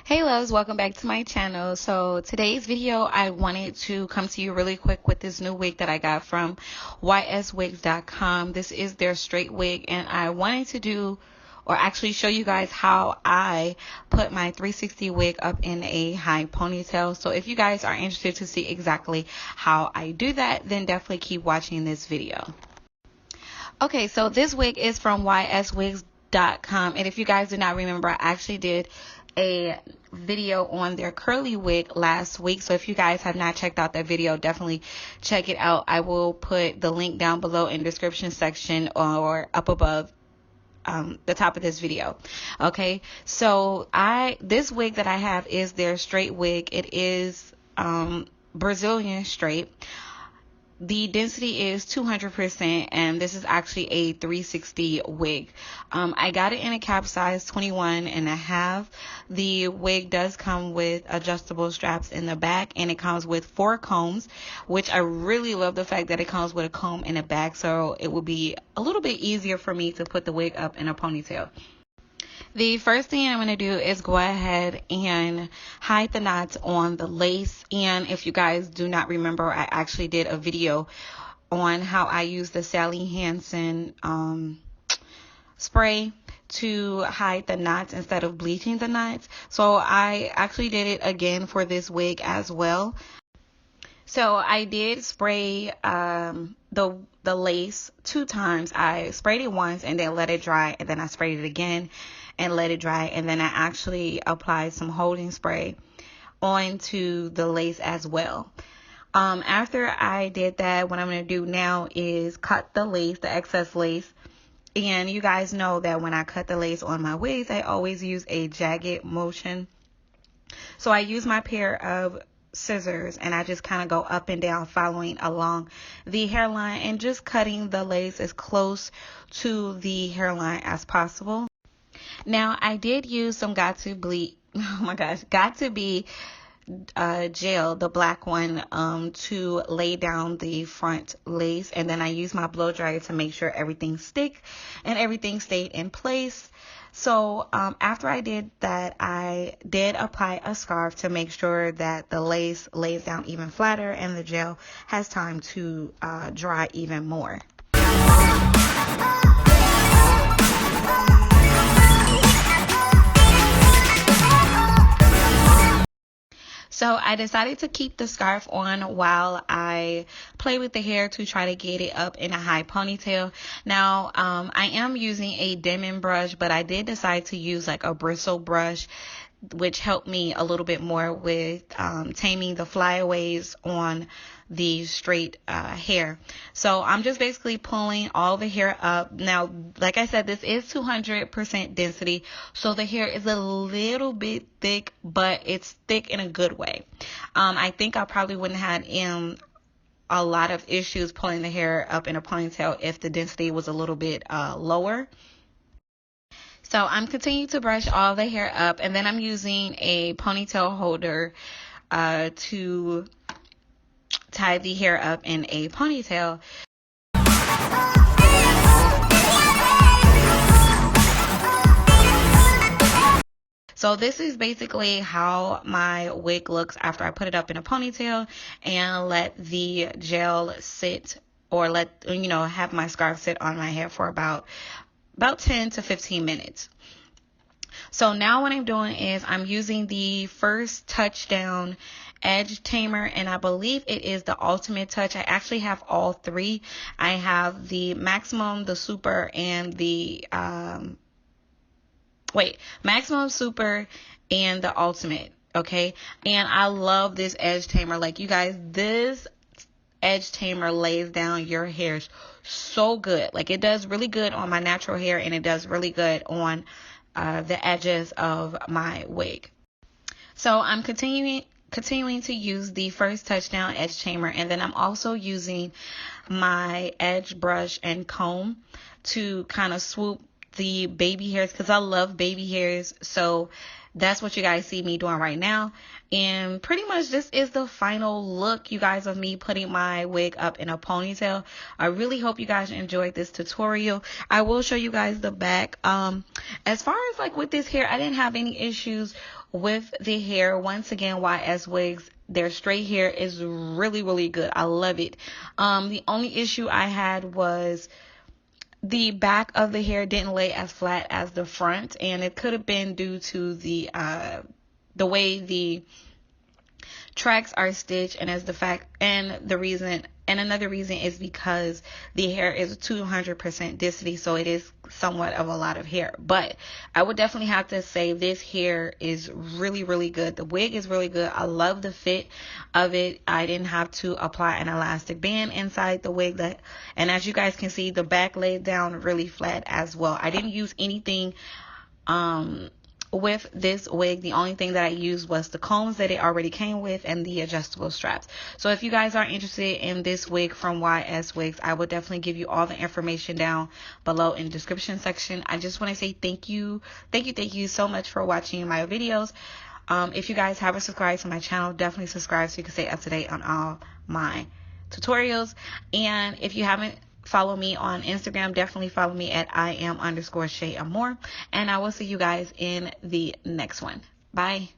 Hey loves, welcome back to my channel. So today's video, I wanted to come to you really quick with this new wig that I got from Yswigs.com. This is their straight wig, and I wanted to do, or actually show you guys how I put my 360 wig up in a high ponytail. So if you guys are interested to see exactly how I do that, then definitely keep watching this video. Okay, so this wig is from Yswigs.com, and if you guys do not remember, I actually did a video on their curly wig last week. So if you guys have not checked out that video, definitely check it out. I will put the link down below in the description section or up above the top of this video. Okay, so this wig that I have is their straight wig. It is Brazilian straight. The density is 200%, and this is actually a 360 wig. I got it in a cap size 21.5. The wig does come with adjustable straps in the back, and it comes with 4 combs, which I really love the fact that it comes with a comb in the back, so it will be a little bit easier for me to put the wig up in a ponytail. The first thing I'm going to do is go ahead and hide the knots on the lace. And if you guys do not remember, I actually did a video on how I use the Sally Hansen spray to hide the knots instead of bleaching the knots. So I actually did it again for this wig as well. So I did spray the lace 2 times. I sprayed it once and then let it dry, and then I sprayed it again and let it dry, and then I actually applied some holding spray onto the lace as well. After I did that, what I'm going to do now is cut the lace, the excess lace. And you guys know that when I cut the lace on my wigs, I always use a jagged motion. So I use my pair of scissors and I just kind of go up and down, following along the hairline and just cutting the lace as close to the hairline as possible. Now I did use some Got to Be gel, the black one, to lay down the front lace, and then I used my blow dryer to make sure everything stick and everything stayed in place. So after I did that, I did apply a scarf to make sure that the lace lays down even flatter and the gel has time to dry even more. So I decided to keep the scarf on while I play with the hair to try to get it up in a high ponytail. Now, I am using a Denman brush, but I did decide to use like a bristle brush, which helped me a little bit more with taming the flyaways on the straight hair. So I'm just basically pulling all the hair up. Now, like I said, this is 200% density, so the hair is a little bit thick, but it's thick in a good way. I think I probably wouldn't have had a lot of issues pulling the hair up in a ponytail if the density was a little bit lower. So I'm continuing to brush all the hair up, and then I'm using a ponytail holder to tie the hair up in a ponytail. So this is basically how my wig looks after I put it up in a ponytail and let the gel sit, or have my scarf sit on my hair for about 10 to 15 minutes. So now what I'm doing is I'm using the first touchdown edge tamer, and I believe it is the ultimate touch. I actually have all 3. I have the maximum, the super, and the maximum, super, and the ultimate. Okay, and I love this edge tamer. Like, you guys, this edge tamer lays down your hair so good. Like, it does really good on my natural hair, and it does really good on the edges of my wig. So I'm continuing to use the first touchdown edge tamer, and then I'm also using my edge brush and comb to kind of swoop the baby hairs, because I love baby hairs. So that's what you guys see me doing right now. And pretty much this is the final look, you guys, of me putting my wig up in a ponytail. I really hope you guys enjoyed this tutorial. I will show you guys the back. As far as like with this hair, I didn't have any issues with the hair. Once again, Yswigs, their straight hair is really good. I love it. The only issue I had was the back of the hair didn't lay as flat as the front, and it could have been due to the way the tracks are stitched, and as the fact and the reason, and another reason is because the hair is 200% density, so it is somewhat of a lot of hair. But I would definitely have to say this hair is really good. The wig is really good. I love the fit of it. I didn't have to apply an elastic band inside the wig, and as you guys can see, the back laid down really flat as well. I didn't use anything with this wig. The only thing that I used was the combs that it already came with and the adjustable straps. So if you guys are interested in this wig from Yswigs, I will definitely give you all the information down below in the description section. I just want to say thank you so much for watching my videos. If you guys haven't subscribed to my channel, definitely subscribe so you can stay up to date on all my tutorials. And if you haven't follow me on Instagram, definitely follow me at @I am_Shay Amour, and I will see you guys in the next one. Bye.